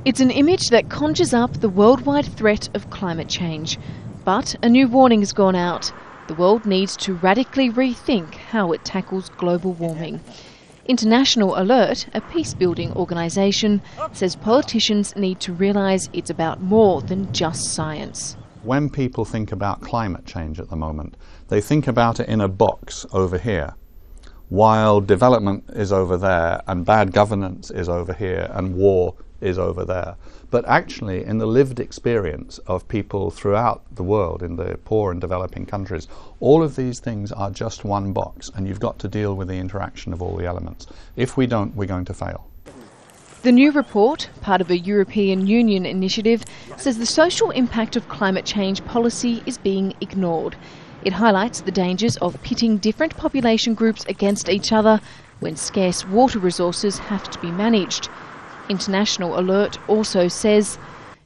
It's an image that conjures up the worldwide threat of climate change. But a new warning has gone out. The world needs to radically rethink how it tackles global warming. International Alert, a peace-building organisation, says politicians need to realise it's about more than just science. When people think about climate change at the moment, they think about it in a box over here, while development is over there and bad governance is over here and war is over there. But actually, in the lived experience of people throughout the world, in the poor and developing countries, all of these things are just one box, and you've got to deal with the interaction of all the elements. If we don't, we're going to fail. The new report, part of a European Union initiative, says the social impact of climate change policy is being ignored. It highlights the dangers of pitting different population groups against each other when scarce water resources have to be managed. International Alert also says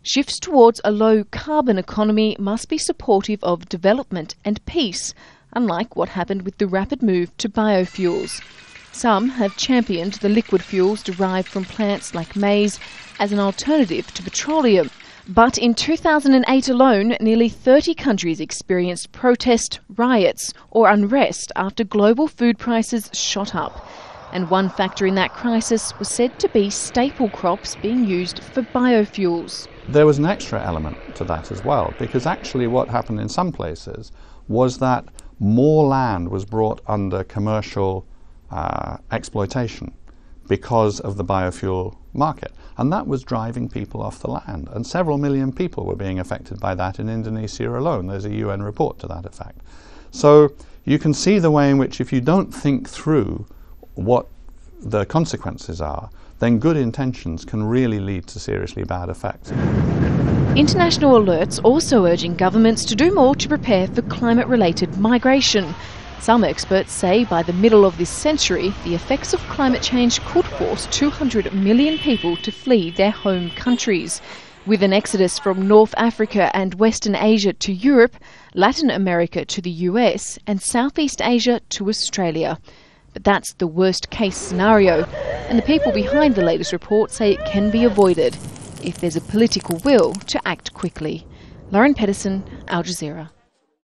shifts towards a low-carbon economy must be supportive of development and peace, unlike what happened with the rapid move to biofuels. Some have championed the liquid fuels derived from plants like maize as an alternative to petroleum. But in 2008 alone, nearly 30 countries experienced protest, riots or unrest after global food prices shot up. And one factor in that crisis was said to be staple crops being used for biofuels. There was an extra element to that as well, because actually what happened in some places was that more land was brought under commercial exploitation because of the biofuel market. And that was driving people off the land. And several million people were being affected by that in Indonesia alone. There's a UN report to that effect. So you can see the way in which, if you don't think through what the consequences are, then good intentions can really lead to seriously bad effects. International Alert's also urging governments to do more to prepare for climate-related migration. Some experts say by the middle of this century, the effects of climate change could force 200 million people to flee their home countries. With an exodus from North Africa and Western Asia to Europe, Latin America to the US, and Southeast Asia to Australia. But that's the worst-case scenario, and the people behind the latest report say it can be avoided if there's a political will to act quickly. Lauren Peterson, Al Jazeera.